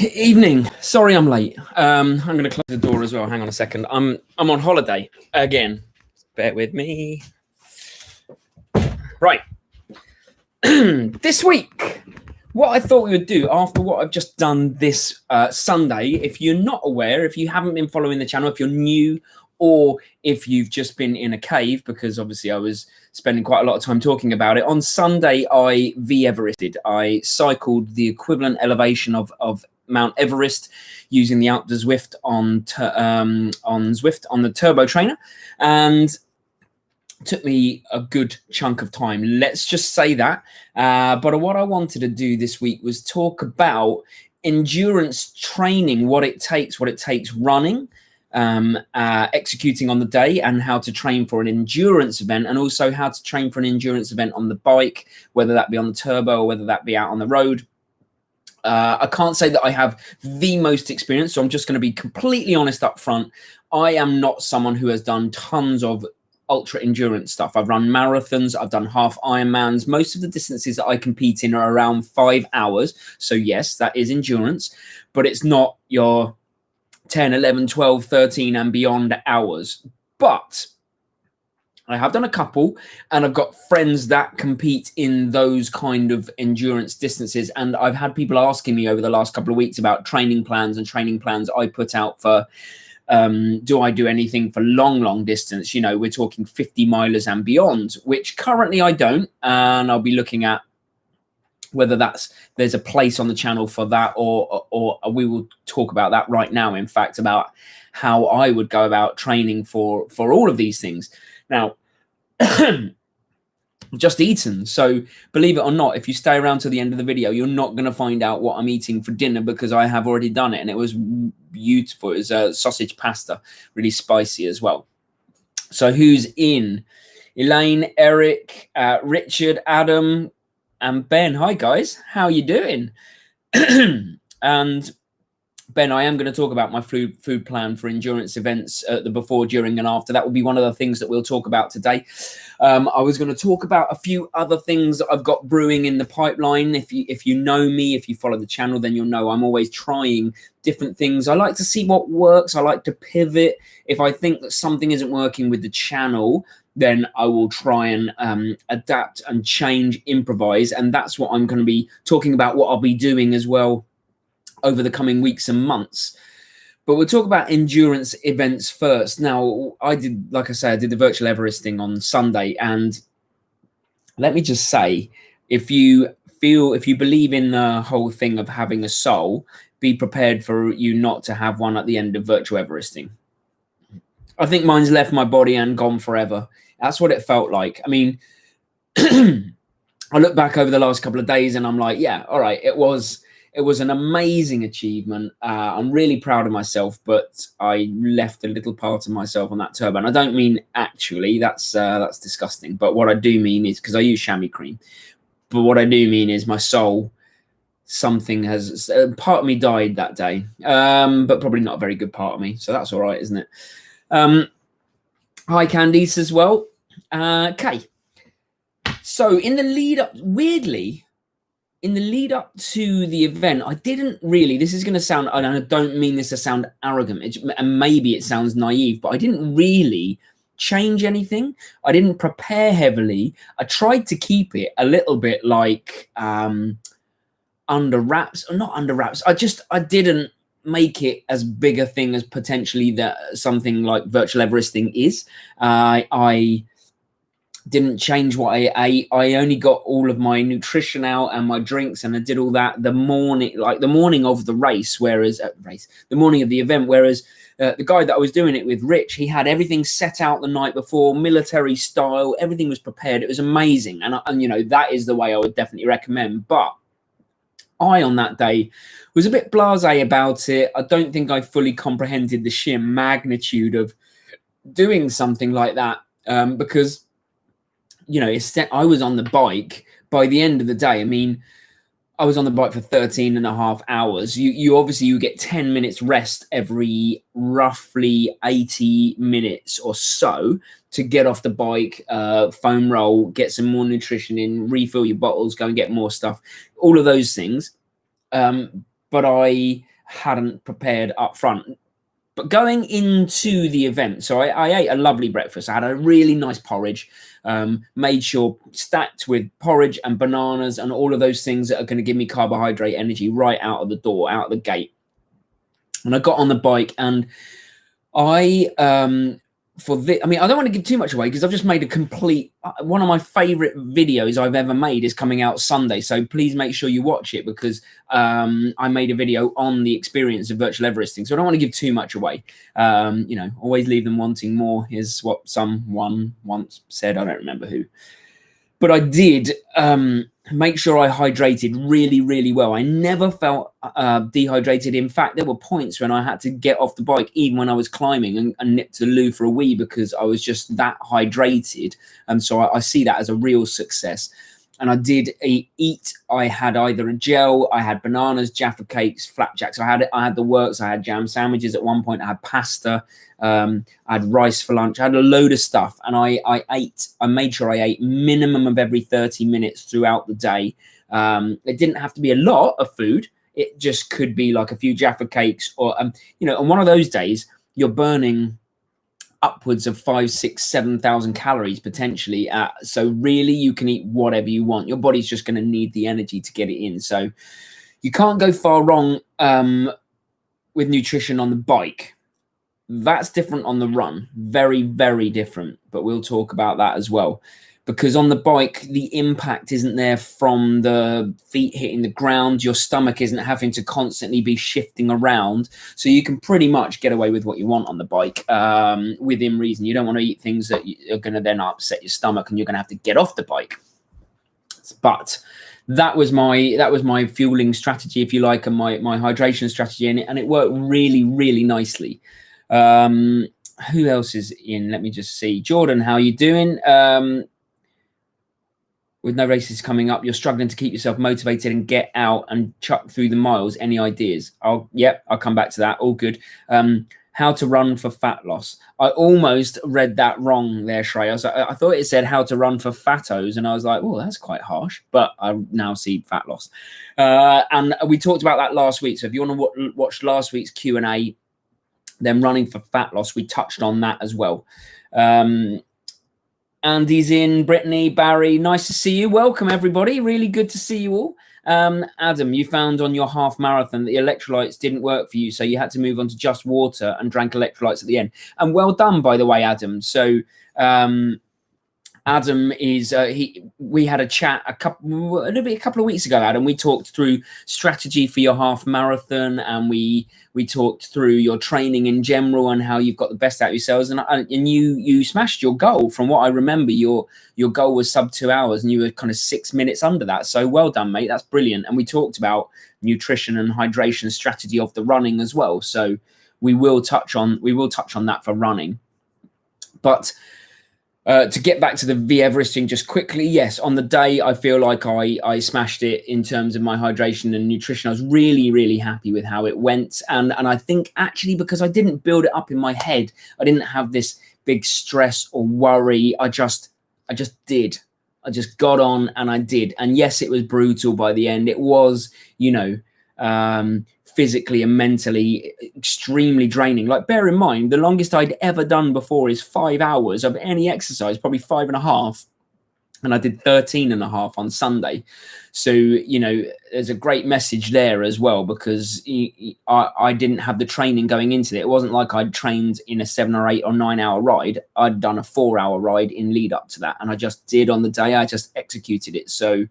Evening. Sorry I'm late. I'm going to close the door as well. Hang on a second. I'm on holiday again. Bear with me. Right. This week, what I thought we would do after what I've just done this Sunday, if you're not aware, if you haven't been following the channel, if you're new, or if you've just been in a cave, because obviously I was spending quite a lot of time talking about it. On Sunday, I Everested. I cycled the equivalent elevation of Mount Everest using the Alpe Zwift on Zwift on the turbo trainer, and took me a good chunk of time. Let's just say that. But what I wanted to do this week was talk about endurance training, what it takes running, executing on the day, and how to train for an endurance event, and also how to train for an endurance event on the bike, whether that be on the turbo or whether that be out on the road. I can't say that I have the most experience, so I'm just going to be completely honest up front. I am not someone who has done tons of ultra endurance stuff. I've run marathons, I've done half Ironmans. Most of the distances that I compete in are around 5 hours. So yes, that is endurance, but it's not your 10, 11, 12, 13 and beyond hours. But I have done a couple, and I've got friends that compete in those kind of endurance distances. And I've had people asking me over the last couple of weeks about training plans I put out for, do I do anything for long distance? You know, we're talking 50 milers and beyond, which currently I don't. And I'll be looking at whether there's a place on the channel for that, or we will talk about that right now. In fact, about how I would go about training for all of these things. Now, just eaten. So believe it or not, if you stay around till the end of the video, you're not going to find out what I'm eating for dinner, because I have already done it, and it was beautiful. It was sausage pasta, really spicy as well. So who's in? Elaine, Eric, Richard, Adam, and Ben. Hi guys, how you doing? And Ben, I am going to talk about my food plan for endurance events, the before, during, and after. That will be one of the things that we'll talk about today. I was going to talk about a few other things that I've got brewing in the pipeline. If you know me, if you follow the channel, then you'll know I'm always trying different things. I like to see what works. I like to pivot. If I think that something isn't working with the channel, then I will try and adapt and change, improvise. And that's what I'm going to be talking about, what I'll be doing as well over the coming weeks and months. But we'll talk about endurance events first. Now, I did the virtual Everesting on Sunday, and let me just say, if you believe in the whole thing of having a soul, be prepared for you not to have one at the end of virtual Everesting. I think mine's left my body and gone forever. That's what it felt like. I mean, I look back over the last couple of days and I'm like, yeah, all right, it was an amazing achievement. I'm really proud of myself, but I left a little part of myself on that turbo. And I don't mean actually, that's disgusting. But what I do mean is, because I use chamois cream, but what I do mean is my soul, part of me died that day, but probably not a very good part of me. So that's all right, isn't it? Hi, Candice as well. Okay. So in the lead up, weirdly, in the lead up to the event, I didn't really, this is going to sound, and I don't mean this to sound arrogant, and maybe it sounds naive, but I didn't really change anything. I didn't prepare heavily. I tried to keep it a little bit like under wraps, or not under wraps. I didn't make it as big a thing as potentially that something like virtual Everesting is. I didn't change what I ate. I only got all of my nutrition out and my drinks, and I did all that the morning of the race, the morning of the event. Whereas the guy that I was doing it with, Rich, he had everything set out the night before, military style. Everything was prepared. It was amazing, and you know, that is the way I would definitely recommend. But I, on that day, was a bit blasé about it. I don't think I fully comprehended the sheer magnitude of doing something like that, because, you know, I was on the bike by the end of the day. I mean, I was on the bike for 13 and a half hours. You obviously get 10 minutes rest every roughly 80 minutes or so to get off the bike, foam roll, get some more nutrition in, refill your bottles, go and get more stuff, all of those things. but I hadn't prepared up front. But going into the event, so I ate a lovely breakfast. I had a really nice porridge, made sure stacked with porridge and bananas and all of those things that are going to give me carbohydrate energy right out of the door, out of the gate. And I got on the bike, and I I don't want to give too much away because I've just made a complete, one of my favorite videos I've ever made is coming out Sunday. So please make sure you watch it, because I made a video on the experience of virtual Everesting. So I don't want to give too much away. Always leave them wanting more is what someone once said. I don't remember who. But I did make sure I hydrated really, really well. I never felt dehydrated. In fact, there were points when I had to get off the bike, even when I was climbing, and nip to the loo for a wee, because I was just that hydrated. And so I see that as a real success. And I did eat. I had either a gel, I had bananas, Jaffa cakes, flapjacks. I had the works. I had jam sandwiches at one point. I had pasta. I had rice for lunch. I had a load of stuff, and I ate. I made sure I ate minimum of every 30 minutes throughout the day. It didn't have to be a lot of food. It just could be like a few Jaffa cakes, or on one of those days you're burning upwards of 5, 6, 7,000 calories potentially. So really, you can eat whatever you want. Your body's just going to need the energy to get it in. So you can't go far wrong with nutrition on the bike. That's different on the run. Very, very different. But we'll talk about that as well. Because on the bike, the impact isn't there from the feet hitting the ground. Your stomach isn't having to constantly be shifting around. So you can pretty much get away with what you want on the bike within reason. You don't want to eat things that are going to then upset your stomach, and you're going to have to get off the bike. But that was my fueling strategy, if you like, and my hydration strategy. And it worked really, really nicely. Who else is in? Let me just see. Jordan, how are you doing? With no races coming up, you're struggling to keep yourself motivated and get out and chuck through the miles. Any ideas? I'll come back to that. All good. How to run for fat loss. I almost read that wrong there, Shreya. So I thought it said how to run for fattos, and I was like, oh, that's quite harsh. But I now see fat loss. And we talked about that last week. So if you want to watch last week's Q&A, then running for fat loss, we touched on that as well. Andy's in, Brittany, Barry, nice to see you. Welcome, everybody. Really good to see you all. Adam, you found on your half marathon that the electrolytes didn't work for you, so you had to move on to just water and drank electrolytes at the end. And well done, by the way, Adam. So Adam is we had a chat a couple of weeks ago, Adam. We talked through strategy for your half marathon, and we talked through your training in general and how you've got the best out of yourselves. And you smashed your goal. From what I remember, your goal was sub 2 hours, and you were kind of 6 minutes under that. So well done, mate. That's brilliant. And we talked about nutrition and hydration strategy of the running as well. So we will touch on that for running, but. To get back to the Everesting just quickly, yes, on the day, I feel like I smashed it in terms of my hydration and nutrition. I was really, really happy with how it went. And I think actually because I didn't build it up in my head, I didn't have this big stress or worry. I just did. I just got on and I did. And yes, it was brutal by the end. It was, physically and mentally extremely draining. Like, bear in mind, the longest I'd ever done before is 5 hours of any exercise, probably 5.5. And I did 13.5 on Sunday. So, there's a great message there as well, because I didn't have the training going into it. It wasn't like I'd trained in a 7 or 8 or 9 hour ride. I'd done a 4-hour ride in lead up to that. And I just did on the day. I just executed it. So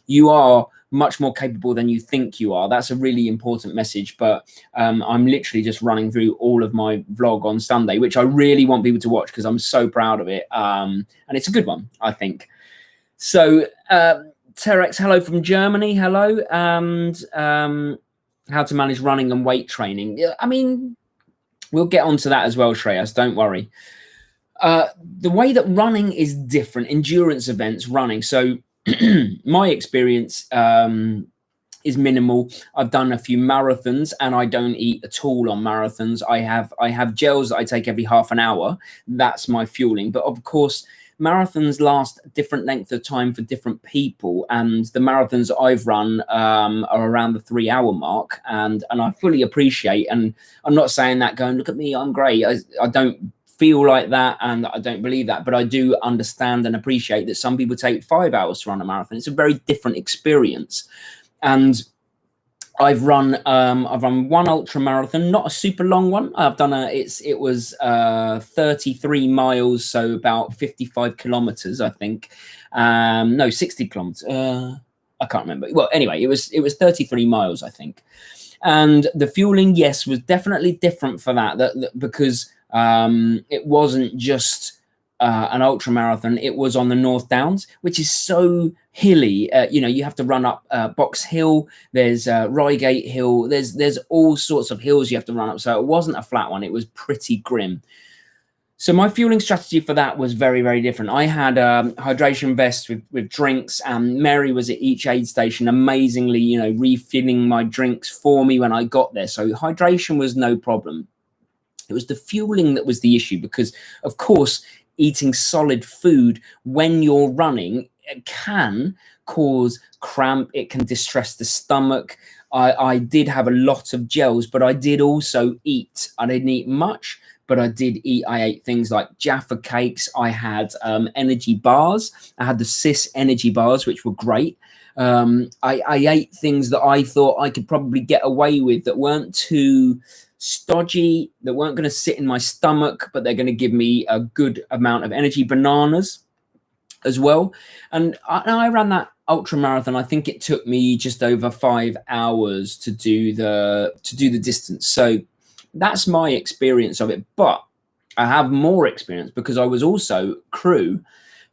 you are much more capable than you think you are. That's a really important message. But I'm literally just running through all of my vlog on Sunday, which I really want people to watch because I'm so proud of it. And it's a good one, I think. So Terex, hello from Germany. Hello. And how to manage running and weight training. I mean, we'll get onto that as well, Shreyas. Don't worry. The way that running is different, endurance events running. So my experience is minimal. I've done a few marathons and I don't eat at all on marathons. I have gels that I take every half an hour. That's my fueling. But of course, marathons last different length of time for different people, and the marathons I've run are around the 3 hour mark, and I fully appreciate, and I'm not saying that going, look at me, I'm great. I don't feel like that, and I don't believe that, but I do understand and appreciate that some people take 5 hours to run a marathon. It's a very different experience. And I've run one ultra marathon, not a super long one. I've done it was 33 miles, so about 55 kilometers, I think. No, 60 kilometers. I can't remember. Well, anyway, it was 33 miles, I think. And the fueling, yes, was definitely different for that because it wasn't just an ultra marathon. It was on the North Downs, which is so hilly. You have to run up Box Hill. There's Reigate Hill. There's all sorts of hills you have to run up. So it wasn't a flat one. It was pretty grim. So my fueling strategy for that was very, very different. I had a hydration vest with drinks, and Mary was at each aid station amazingly, refilling my drinks for me when I got there. So hydration was no problem. It was the fueling that was the issue because, of course, eating solid food when you're running, it can cause cramp. It can distress the stomach. I did have a lot of gels, but I did also eat. I didn't eat much, but I did eat. I ate things like Jaffa cakes. I had energy bars. I had the Cis energy bars, which were great. I ate things that I thought I could probably get away with that weren't too stodgy, that weren't going to sit in my stomach, but they're going to give me a good amount of energy. Bananas as well. And I ran that ultra marathon. I think it took me just over 5 hours to do the distance. So that's my experience of it. But I have more experience because I was also crew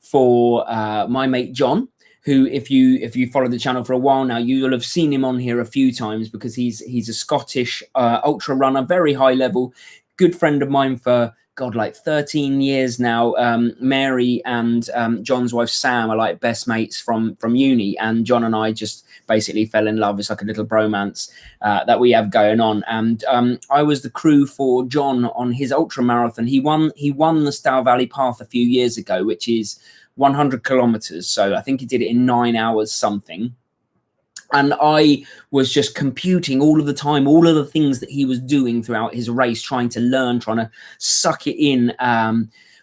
for my mate John, who, if you follow the channel for a while now, you'll have seen him on here a few times because he's a Scottish ultra runner, very high level, good friend of mine for like 13 years now. Mary and John's wife Sam are like best mates from uni, and John and I just basically fell in love. It's like a little bromance that we have going on. And I was the crew for John on his ultra marathon. He won the Stour Valley Path a few years ago, which is 100 kilometers. So I think he did it in 9 hours something. And I was just computing all of the time, all of the things that he was doing throughout his race, trying to learn, trying to suck it in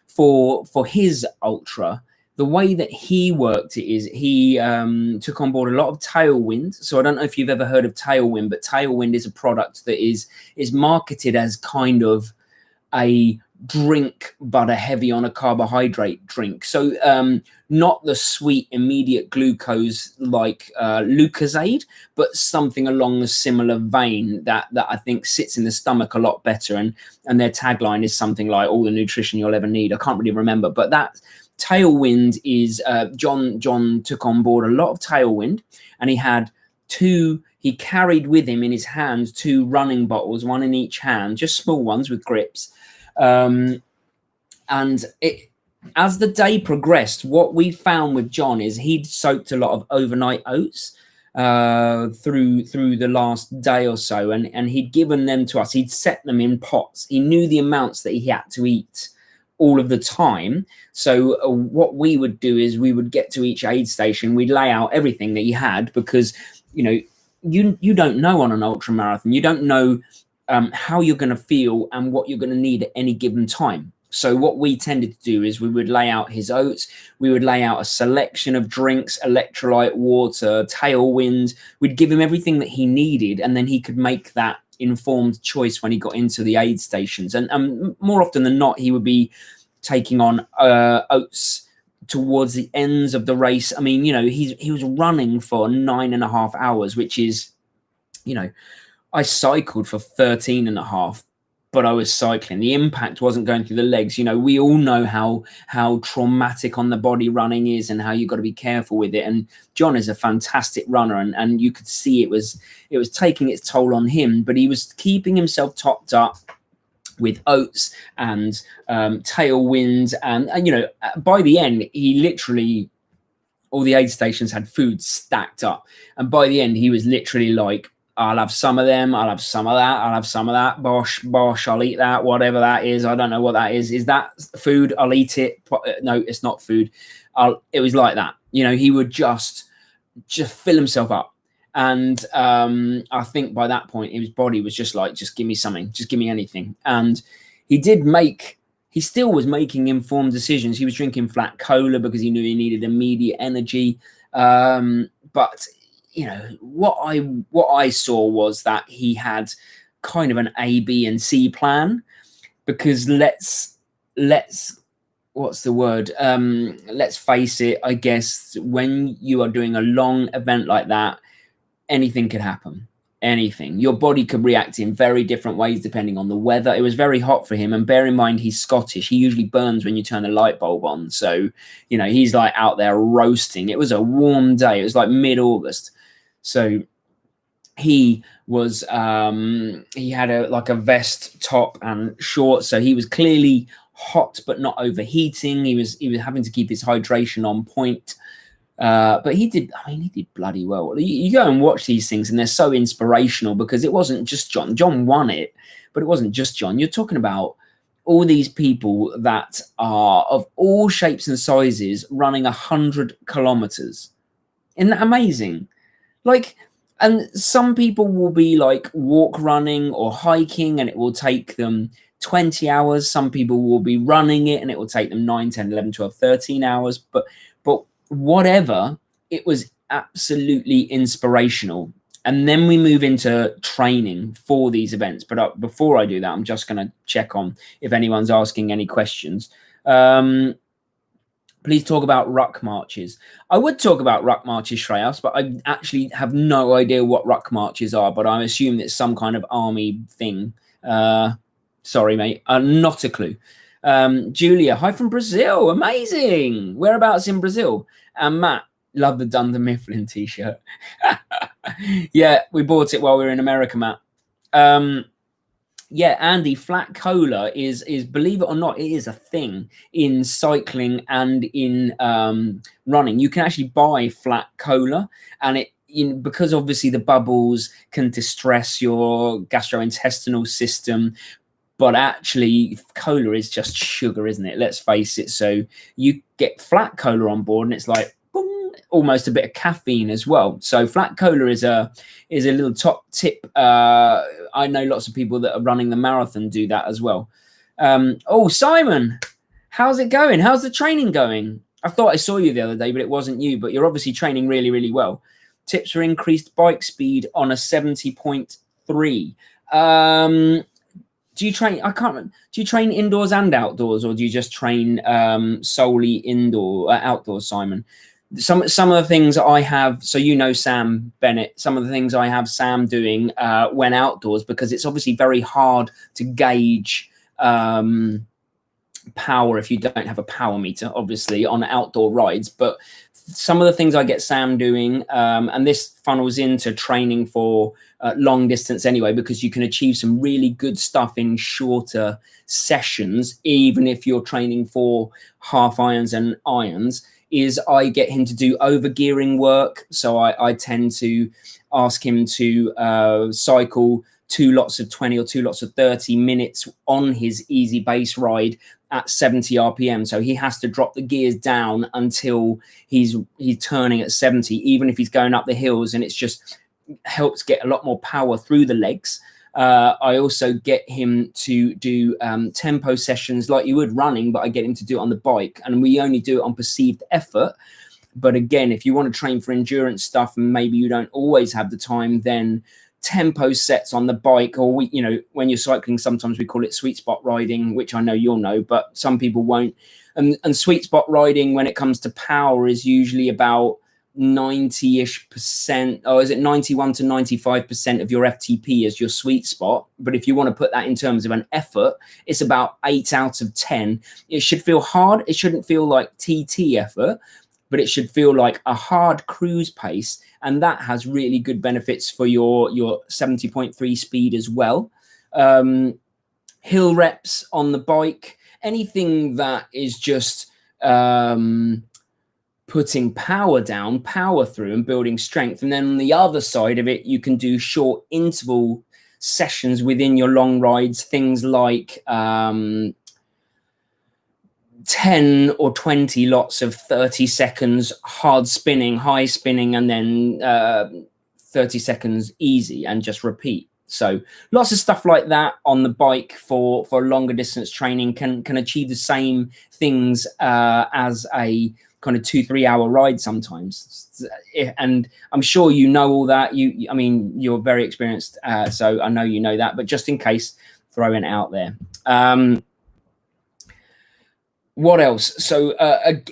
for his ultra. The way that he worked it is he took on board a lot of Tailwind. So I don't know if you've ever heard of Tailwind, but Tailwind is a product that is marketed as kind of a drink, but a heavy on a carbohydrate drink. So not the sweet immediate glucose like Lucozade, but something along a similar vein that I think sits in the stomach a lot better. And their tagline is something like all the nutrition you'll ever need. I can't really remember, but that Tailwind is John took on board a lot of Tailwind, and he carried with him in his hand 2 running bottles, one in each hand, just small ones with grips. And as the day progressed, what we found with John is he'd soaked a lot of overnight oats through the last day or so, and he'd given them to us. He'd set them in pots. He knew the amounts that he had to eat all of the time. So what we would do is we would get to each aid station, we'd lay out everything that he had, because you don't know on an ultra marathon, you don't know how you're going to feel and what you're going to need at any given time. So what we tended to do is we would lay out his oats, we would lay out a selection of drinks, electrolyte, water, Tailwind. We'd give him everything that he needed, and then he could make that informed choice when he got into the aid stations. And more often than not, he would be taking on oats towards the ends of the race. I mean, he was running for 9.5 hours, which is, I cycled for 13.5, but I was cycling. The impact wasn't going through the legs. We all know how traumatic on the body running is and how you've got to be careful with it. And John is a fantastic runner, and you could see it was taking its toll on him, but he was keeping himself topped up with oats and Tailwinds. And by the end, he literally, all the aid stations had food stacked up. And by the end, he was literally like I'll have some of them. I'll have some of that. I'll have some of that. Bosh. I'll eat that. Whatever that is. I don't know what that is. Is that food? I'll eat it. No, it's not food. It was like that. He would just fill himself up. And I think by that point, his body was just like, just give me something. Just give me anything. And he still was making informed decisions. He was drinking flat cola because he knew he needed immediate energy. But what I saw was that he had kind of an A, B, and C plan, because let's what's the word? Let's face it, I guess when you are doing a long event like that, anything could happen. Anything. Your body could react in very different ways depending on the weather. It was very hot for him, and bear in mind he's Scottish. He usually burns when you turn the light bulb on. So, he's like out there roasting. It was a warm day. It was like mid-August. So he was he had a vest, top, and shorts. So he was clearly hot but not overheating. He was having to keep his hydration on point. But he did bloody well. You go and watch these things and they're so inspirational, because it wasn't just John. John won it, but it wasn't just John. You're talking about all these people that are of all shapes and sizes running 100 kilometers. Isn't that amazing? And some people will be like walk running or hiking and it will take them 20 hours. Some people will be running it and it will take them 9, 10, 11, 12, 13 hours. But whatever, it was absolutely inspirational. And then we move into training for these events. But before I do that, I'm just going to check on if anyone's asking any questions. Please talk about ruck marches. I would talk about ruck marches, Shreyas, but I actually have no idea what ruck marches are, but I assume it's some kind of army thing. Sorry, mate. Not a clue. Julia, hi from Brazil. Amazing. Whereabouts in Brazil? And Matt, love the Dunder Mifflin t-shirt. Yeah, we bought it while we were in America, Matt. Yeah, Andy, flat cola is believe it or not, it is a thing in cycling and in running. You can actually buy flat cola, and because obviously the bubbles can distress your gastrointestinal system. But actually, cola is just sugar, isn't it? Let's face it. So you get flat cola on board, and it's like boom, almost a bit of caffeine as well. So flat cola is a little top tip. I know lots of people that are running the marathon do that as well. Oh, Simon, how's it going? How's the training going? I thought I saw you the other day, but it wasn't you. But you're obviously training really, really well. Tips for increased bike speed on a 70.3. Do you train? I can't remember. Do you train indoors and outdoors, or do you just train solely outdoors, Simon? Some of the things I have, so Sam Bennett, some of the things I have Sam doing when outdoors, because it's obviously very hard to gauge power if you don't have a power meter, obviously, on outdoor rides. But some of the things I get Sam doing, and this funnels into training for long distance anyway, because you can achieve some really good stuff in shorter sessions, even if you're training for half irons and irons, is I get him to do overgearing work. So I tend to ask him to cycle 2 lots of 20 or 2 lots of 30 minutes on his easy base ride at 70 RPM. So he has to drop the gears down until he's turning at 70, even if he's going up the hills, and it's just helps get a lot more power through the legs. I also get him to do tempo sessions like you would running, but I get him to do it on the bike, and we only do it on perceived effort. But again, if you want to train for endurance stuff and maybe you don't always have the time, then tempo sets on the bike, or when you're cycling, sometimes we call it sweet spot riding, which I know you'll know, but some people won't. And sweet spot riding, when it comes to power, is usually about 90-ish%, or is it 91 to 95% of your FTP as your sweet spot? But if you want to put that in terms of an effort, it's about 8 out of 10. It should feel hard. It shouldn't feel like TT effort, but it should feel like a hard cruise pace. And that has really good benefits for your 70.3 speed as well. Hill reps on the bike, anything that is just putting power down, power through, and building strength. And then on the other side of it, you can do short interval sessions within your long rides, things like 10 or 20 lots of 30 seconds hard spinning, high spinning, and then 30 seconds easy, and just repeat. So lots of stuff like that on the bike for longer distance training can achieve the same things as a kind of 2-3 hour ride sometimes. And I'm sure you know all that. I mean, you're very experienced, so I know you know that, but just in case, throwing it out there. What else? So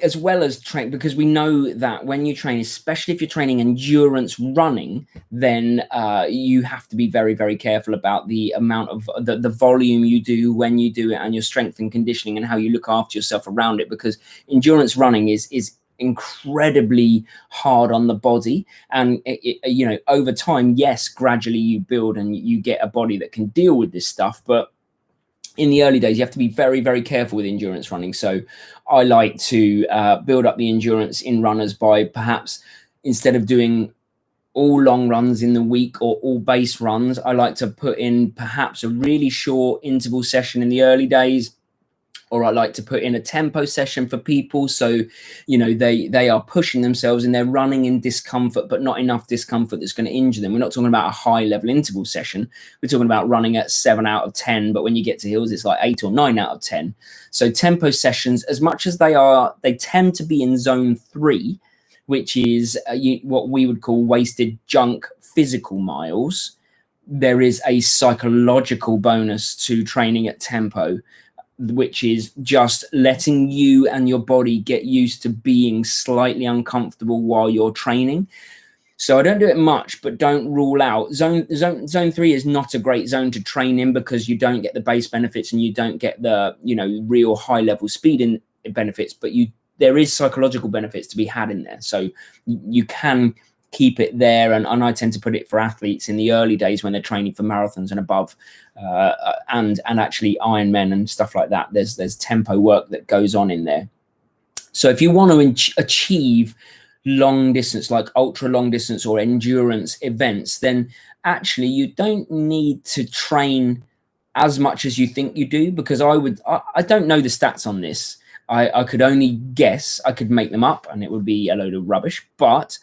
as well as train, because we know that when you train, especially if you're training endurance running, then you have to be very, very careful about the amount of the volume you do when you do it, and your strength and conditioning, and how you look after yourself around it, because endurance running is incredibly hard on the body. And you know, over time, yes, gradually you build and you get a body that can deal with this stuff, but in the early days, you have to be very, very careful with endurance running. So I like to build up the endurance in runners by perhaps, instead of doing all long runs in the week or all base runs, I like to put in perhaps a really short interval session in the early days, or I like to put in a tempo session for people. So, you know, they are pushing themselves and they're running in discomfort, but not enough discomfort that's going to injure them. We're not talking about a high level interval session. We're talking about running at 7 out of 10, but when you get to hills, it's like 8 or 9 out of 10. So tempo sessions, as much as they tend to be in zone 3, which is what we would call wasted junk physical miles. There is a psychological bonus to training at tempo, which is just letting you and your body get used to being slightly uncomfortable while you're training. So I don't do it much, but don't rule out. Zone 3 is not a great zone to train in, because you don't get the base benefits and you don't get the, you know, real high level speed in benefits, but there is psychological benefits to be had in there. So you can keep it there, and I tend to put it for athletes in the early days when they're training for marathons and above, and actually Ironmen and stuff like that. There's tempo work that goes on in there. So if you want to achieve long distance, like ultra long distance or endurance events, then actually you don't need to train as much as you think you do, because I don't know the stats on this. I could only guess. I could make them up and it would be a load of rubbish, but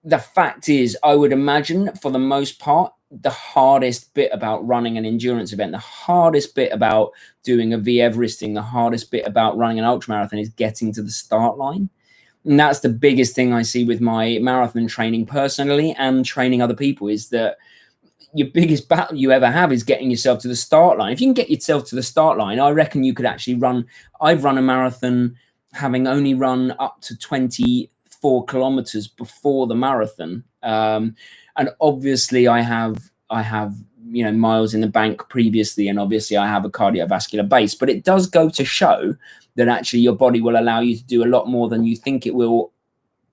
the fact is, I would imagine for the most part, the hardest bit about running an endurance event, the hardest bit about doing a Everesting, the hardest bit about running an ultramarathon is getting to the start line. And that's the biggest thing I see with my marathon training personally, and training other people, is that your biggest battle you ever have is getting yourself to the start line. If you can get yourself to the start line, I reckon you could actually I've run a marathon having only run up to 24 kilometers before the marathon. And obviously I have, you know, miles in the bank previously, and obviously I have a cardiovascular base, but it does go to show that actually your body will allow you to do a lot more than you think it will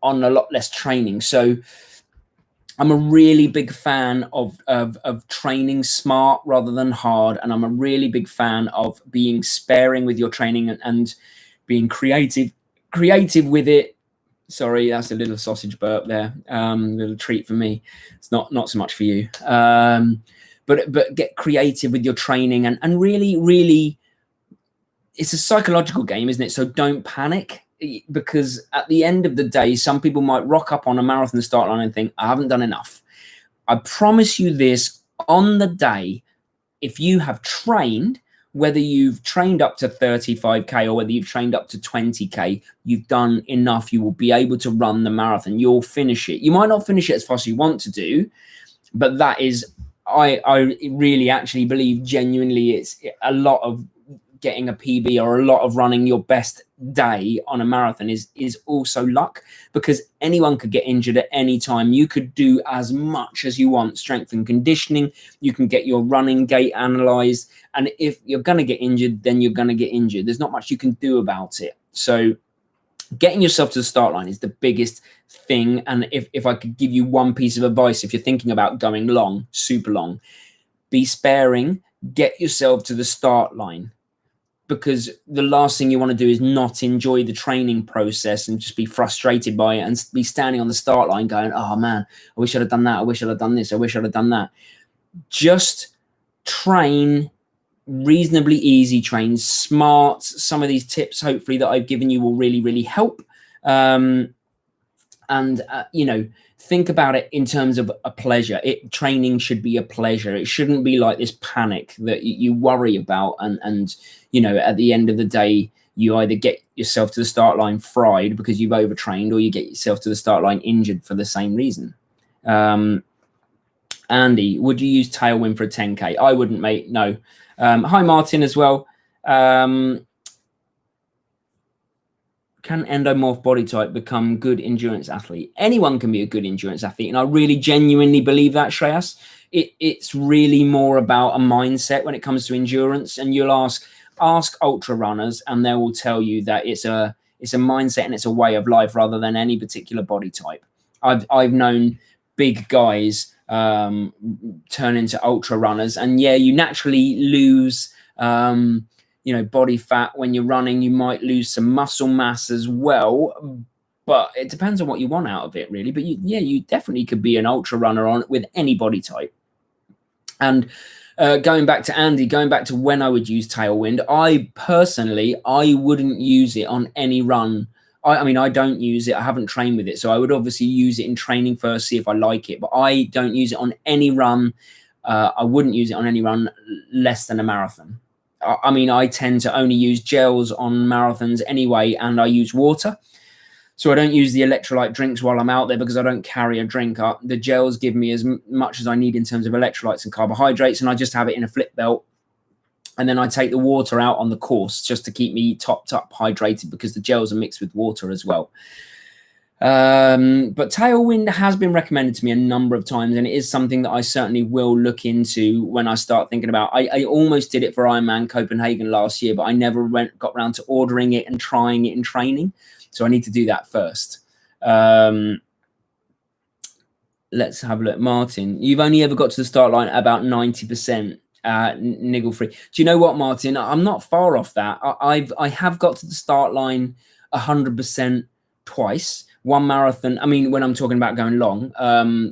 on a lot less training. So I'm a really big fan of training smart rather than hard, and I'm a really big fan of being sparing with your training and being creative with it. Sorry, that's a little sausage burp there. Little treat for me. It's not so much for you. But get creative with your training, and really, it's a psychological game, isn't it? So don't panic, because at the end of the day, some people might rock up on a marathon start line and think, I haven't done enough. I promise you this, on the day, if you have trained, whether you've trained up to 35K or whether you've trained up to 20K, you've done enough. You will be able to run the marathon. You'll finish it. You might not finish it as fast as you want to do, but that is, I really actually believe genuinely it's a lot of getting a PB or a lot of running your best day on a marathon is also luck, because anyone could get injured at any time. You could do as much as you want, strength and conditioning. You can get your running gait analyzed. And if you're going to get injured, then you're going to get injured. There's not much you can do about it. So getting yourself to the start line is the biggest thing. And if I could give you one piece of advice, if you're thinking about going long, super long, be sparing, get yourself to the start line. because the last thing you want to do is not enjoy the training process and just be frustrated by it and be standing on the start line going, oh man, I wish I'd have done that. I wish I'd have done this. I wish I'd have done that. Just train reasonably easy, train smart. Some of these tips, hopefully, that I've given you will really, really help. You know, think about it in terms of a pleasure. Training should be a pleasure. It shouldn't be like this panic that you worry about. And you know, at the end of the day, you either get yourself to the start line fried because you've overtrained, or you get yourself to the start line injured for the same reason. Andy, would you use Tailwind for a 10K? I wouldn't, mate. No. Hi, Martin, as well. Can endomorph body type become good endurance athlete? Anyone can be a good endurance athlete, and I really genuinely believe that, Shreyas. It's really more about a mindset when it comes to endurance. And you'll ask ultra runners, and they will tell you that it's a mindset and it's a way of life rather than any particular body type. I've known big guys turn into ultra runners, and yeah, you naturally lose you know, body fat when you're running. You might lose some muscle mass as well, but it depends on what you want out of it, really. But you definitely could be an ultra runner on with any body type. And going back to Andy, going back to when I would use Tailwind, I personally wouldn't use it on any run. I mean, I don't use it. I haven't trained with it, so I would obviously use it in training first, see if I like it. But I don't use it on any run. I wouldn't use it on any run less than a marathon. I mean, I tend to only use gels on marathons anyway, and I use water. So I don't use the electrolyte drinks while I'm out there because I don't carry a drink. The gels give me as much as I need in terms of electrolytes and carbohydrates, and I just have it in a flip belt. And then I take the water out on the course just to keep me topped up hydrated, because the gels are mixed with water as well. But Tailwind has been recommended to me a number of times, and it is something that I certainly will look into when I start thinking about. I almost did it for Ironman Copenhagen last year, but I never got around to ordering it and trying it in training. So I need to do that first. Let's have a look. Martin, you've only ever got to the start line about 90%. Niggle free. Do you know what, Martin? I'm not far off that. I have got to the start line 100% twice. One marathon. I mean, when I'm talking about going long,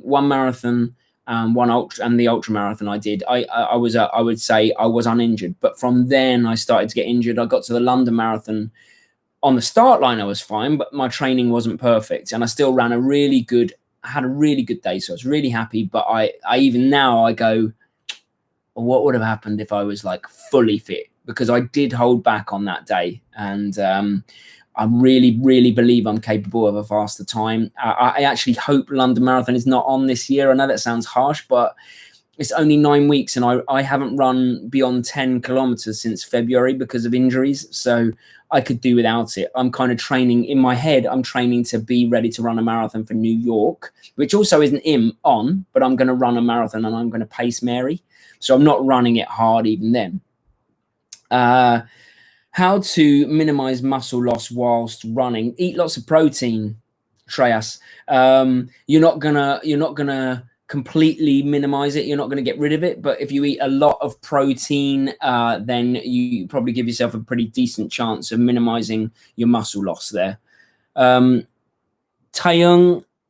one marathon, one ultra, and the ultra marathon I did. I would say I was uninjured, but from then I started to get injured. I got to the London Marathon. On the start line, I was fine, but my training wasn't perfect, and I still ran had a really good day. So I was really happy. But I even now I go, what would have happened if I was like fully fit? Because I did hold back on that day, and I really, really believe I'm capable of a faster time. I actually hope London Marathon is not on this year. I know that sounds harsh, but it's only 9 weeks, and I haven't run beyond 10 kilometers since February because of injuries. So I could do without it. I'm kind of training in my head. I'm training to be ready to run a marathon for New York, which also isn't on, but I'm going to run a marathon and I'm going to pace Mary. So I'm not running it hard even then. How to minimize muscle loss whilst running? Eat lots of protein, Shreyas. You're not gonna completely minimize it. You're not gonna get rid of it. But if you eat a lot of protein, then you probably give yourself a pretty decent chance of minimizing your muscle loss there. Taeyong,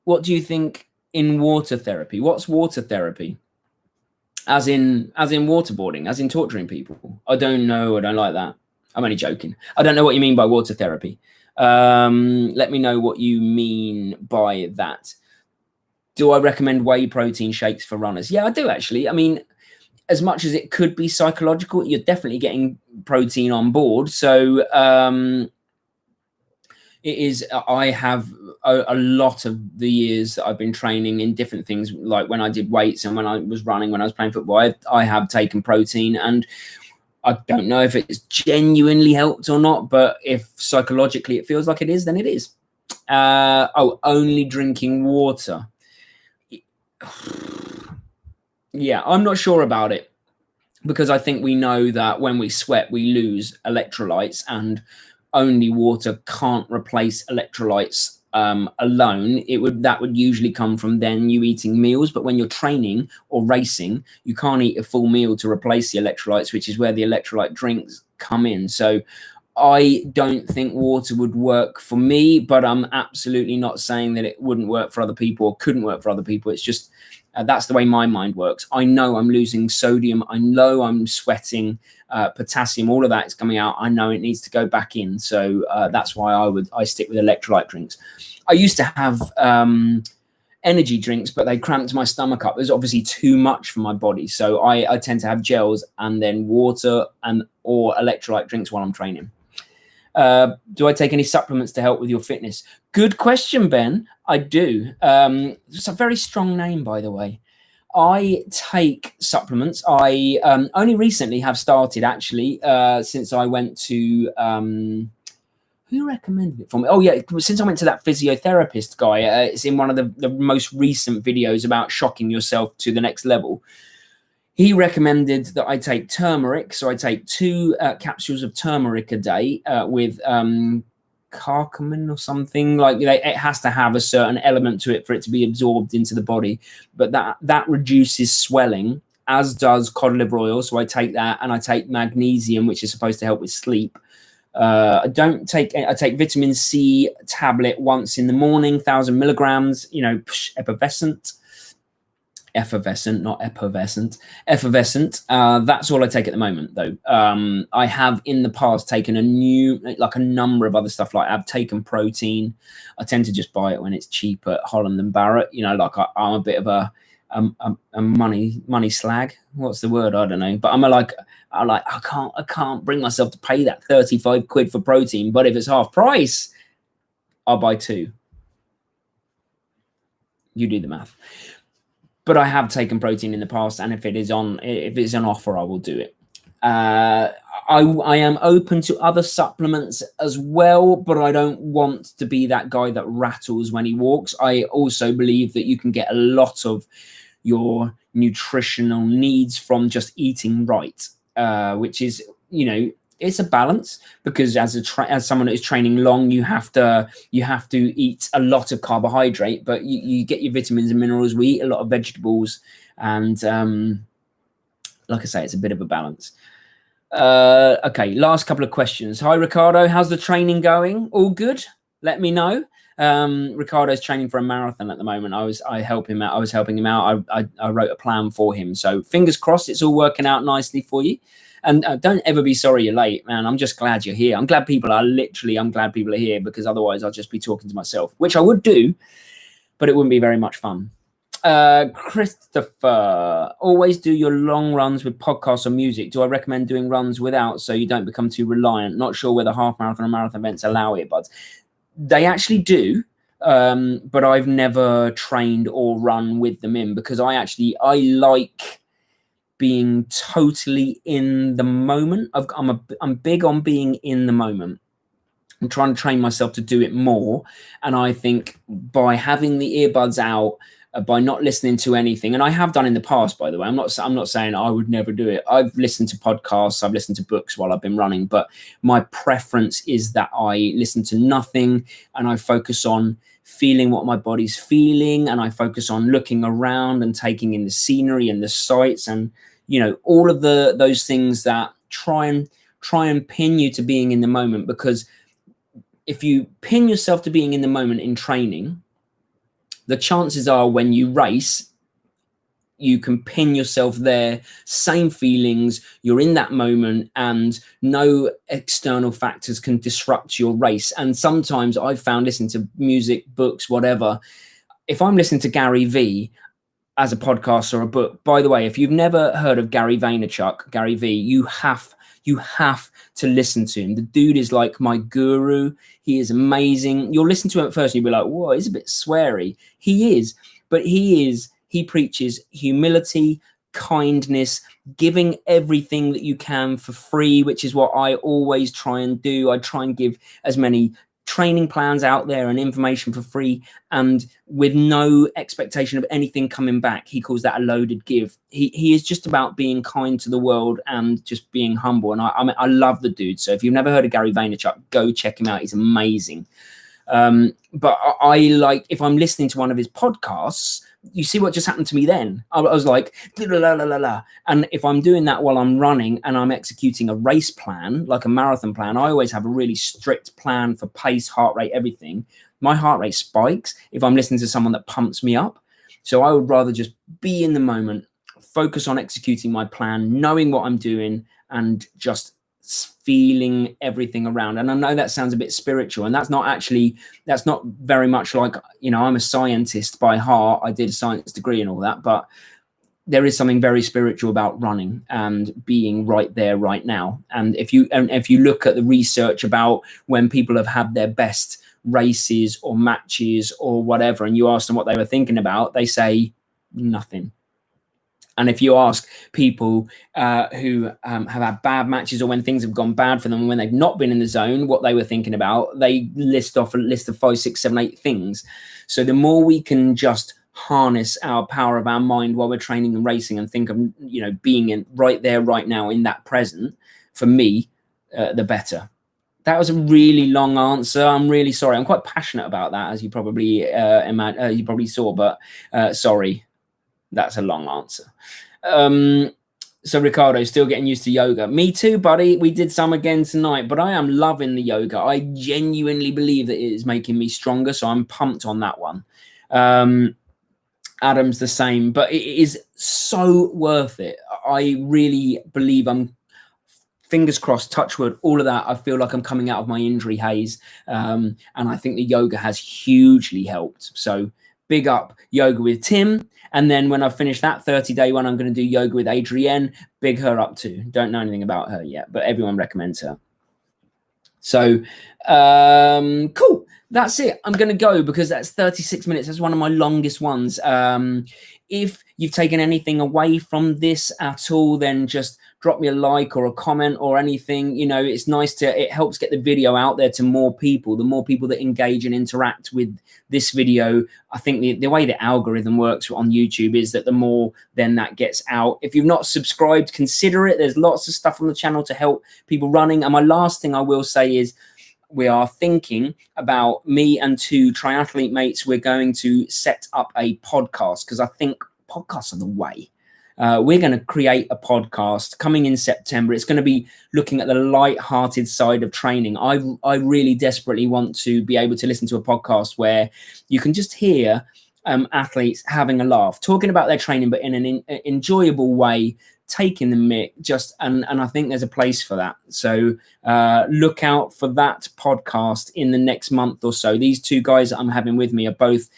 what do you think in water therapy? What's water therapy? As in waterboarding, as in torturing people? I don't know. I don't like that. I'm only joking. I don't know what you mean by water therapy. Let me know what you mean by that. Do I recommend whey protein shakes for runners? Yeah, I do actually. I mean, as much as it could be psychological, you're definitely getting protein on board. So it is. I have a lot of the years that I've been training in different things, like when I did weights and when I was running, when I was playing football, I have taken protein, and I don't know if it's genuinely helped or not, but if psychologically it feels like it is, then it is. Only drinking water. Yeah, I'm not sure about it, because I think we know that when we sweat, we lose electrolytes, and only water can't replace electrolytes alone. That would usually come from then you eating meals, but when you're training or racing, you can't eat a full meal to replace the electrolytes, which is where the electrolyte drinks come in. So I don't think water would work for me, but I'm absolutely not saying that it wouldn't work for other people or couldn't work for other people. It's just that's the way my mind works. I know I'm losing sodium. I know I'm sweating, potassium, all of that is coming out. I know it needs to go back in. So that's why I stick with electrolyte drinks. I used to have energy drinks, but they cramped my stomach up. There's obviously too much for my body. So I tend to have gels and then water or electrolyte drinks while I'm training. Do I take any supplements to help with your fitness? Good question, Ben. I do. It's a very strong name, by the way. I take supplements. I only recently have started, actually, since I went to who recommended it for me? Oh, yeah, since I went to that physiotherapist guy. It's in one of the most recent videos about shocking yourself to the next level. He recommended that I take turmeric. So I take 2 capsules of turmeric a day with curcumin or something. Like, it has to have a certain element to it for it to be absorbed into the body. But that reduces swelling, as does cod liver oil. So I take that, and I take magnesium, which is supposed to help with sleep. I take vitamin C tablet once in the morning, 1,000 milligrams, effervescent, not effervescent. That's all I take at the moment, though. I have in the past taken a number of other stuff. Like, I've taken protein. I tend to just buy it when it's cheap at Holland and Barrett. I'm a bit of a money slag. What's the word? I don't know. But I can't bring myself to pay that 35 quid for protein. But if it's half price, I'll buy 2. You do the math. But I have taken protein in the past, and if it's on offer, I will do it. I am open to other supplements as well, but I don't want to be that guy that rattles when he walks. I also believe that you can get a lot of your nutritional needs from just eating right, which is, it's a balance, because as someone that is training long, you have to eat a lot of carbohydrate, but you get your vitamins and minerals. We eat a lot of vegetables, and like I say, it's a bit of a balance. Okay, last couple of questions. Hi, Ricardo. How's the training going? All good? Let me know. Ricardo's training for a marathon at the moment. I was helping him out. I wrote a plan for him. So fingers crossed it's all working out nicely for you. And don't ever be sorry you're late, man. I'm just glad you're here. I'm glad people are here, because otherwise I'll just be talking to myself, which I would do, but it wouldn't be very much fun. Christopher, always do your long runs with podcasts or music. Do I recommend doing runs without, so you don't become too reliant? Not sure whether half marathon or marathon events allow earbuds. They actually do, but I've never trained or run with them in, because I like being totally in the moment. I'm big on being in the moment. I'm trying to train myself to do it more, and I think by having the earbuds out, by not listening to anything, and I have done in the past, by the way. I'm not saying I would never do it. I've listened to podcasts, I've listened to books while I've been running, but my preference is that I listen to nothing, and I focus on feeling what my body's feeling, and I focus on looking around and taking in the scenery and the sights, and all of those things that try and pin you to being in the moment. Because if you pin yourself to being in the moment in training, the chances are when you race, you can pin yourself there, same feelings, you're in that moment, and no external factors can disrupt your race. And sometimes I've found, listening to music, books, whatever, if I'm listening to Gary V as a podcast or a book, by the way, if you've never heard of Gary V, you have to listen to him. The dude is like my guru. He is amazing. You'll listen to him at first and you'll be like, whoa, he's a bit sweary. He is, but he preaches humility, kindness, giving everything that you can for free, which is what I always try and do. I try and give as many training plans out there and information for free, and with no expectation of anything coming back. He calls that a loaded give. He is just about being kind to the world and just being humble. And I love the dude. So if you've never heard of Gary Vaynerchuk, go check him out. He's amazing. But I like, if I'm listening to one of his podcasts, you see what just happened to me then? I was like, la, la, la, la, la. And if I'm doing that while I'm running and I'm executing a race plan, like a marathon plan, I always have a really strict plan for pace, heart rate, everything. My heart rate spikes if I'm listening to someone that pumps me up. So I would rather just be in the moment, focus on executing my plan, knowing what I'm doing, and just feeling everything around. And I know that sounds a bit spiritual, and that's not very much like, you know, I'm a scientist by heart. I did a science degree and all that, but there is something very spiritual about running and being right there, right now. And if you look at the research about when people have had their best races or matches or whatever, and you ask them what they were thinking about, they say nothing. And if you ask people who have had bad matches, or when things have gone bad for them, when they've not been in the zone, what they were thinking about, they list off a list of 5, 6, 7, 8 things. So the more we can just harness our power of our mind while we're training and racing, and think of, you know, being in right there, right now, in that present, for me, the better. That was a really long answer. I'm really sorry. I'm quite passionate about that, as you probably you probably saw. But sorry, that's a long answer. So Ricardo, still getting used to yoga. Me too, buddy. We did some again tonight, but I am loving the yoga. I genuinely believe that it is making me stronger, so I'm pumped on that one. Adam's the same, but it is so worth it. I really believe I'm, fingers crossed, touch wood, all of that. I feel like I'm coming out of my injury haze. And I think the yoga has hugely helped. So big up yoga with Tim. And then when I finish that 30-day one, I'm going to do yoga with Adrienne. Big her up too. Don't know anything about her yet, but everyone recommends her. So cool. That's it. I'm going to go because that's 36 minutes. That's one of my longest ones. If you've taken anything away from this at all, then just drop me a like or a comment or anything. You know, it's nice to, it helps get the video out there to more people. The more people that engage and interact with this video, I think the way the algorithm works on YouTube is that the more then that gets out. If you've not subscribed, consider it. There's lots of stuff on the channel to help people running. And my last thing I will say is, we are thinking about, me and 2 triathlete mates, we're going to set up a podcast, because I think podcasts are the way. We're going to create a podcast coming in September. It's going to be looking at the light-hearted side of training. I really desperately want to be able to listen to a podcast where you can just hear athletes having a laugh, talking about their training, but in an enjoyable way, taking the mic, and I think there's a place for that. So look out for that podcast in the next month or so. These 2 guys that I'm having with me are both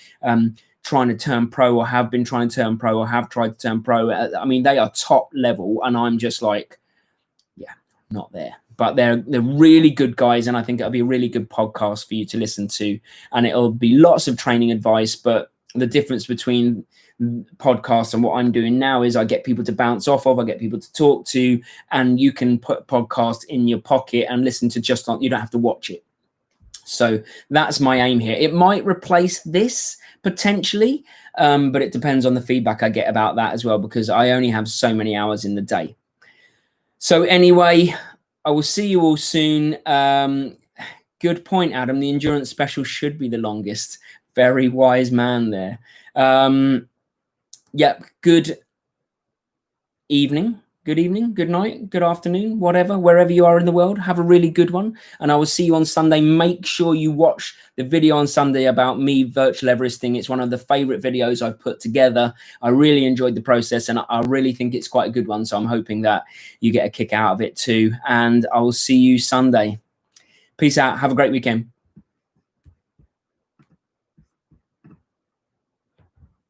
trying to turn pro, or have been trying to turn pro, or have tried to turn pro. I mean, they are top level, and I'm just like, yeah, not there. But they're really good guys, and I think it'll be a really good podcast for you to listen to. And it'll be lots of training advice, but the difference between podcasts and what I'm doing now is I get people to bounce off of, I get people to talk to, and you can put podcast in your pocket and listen to just on, you don't have to watch it. So that's my aim here. It might replace this potentially, but it depends on the feedback I get about that as well, because I only have so many hours in the day. So anyway, I will see you all soon. Good point, Adam. The endurance special should be the longest. Very wise man there. Yep. Good evening, good night, good afternoon, whatever, wherever you are in the world. Have a really good one. And I will see you on Sunday. Make sure you watch the video on Sunday about me virtual Everesting. It's one of the favorite videos I've put together. I really enjoyed the process, and I really think it's quite a good one. So I'm hoping that you get a kick out of it too. And I will see you Sunday. Peace out. Have a great weekend.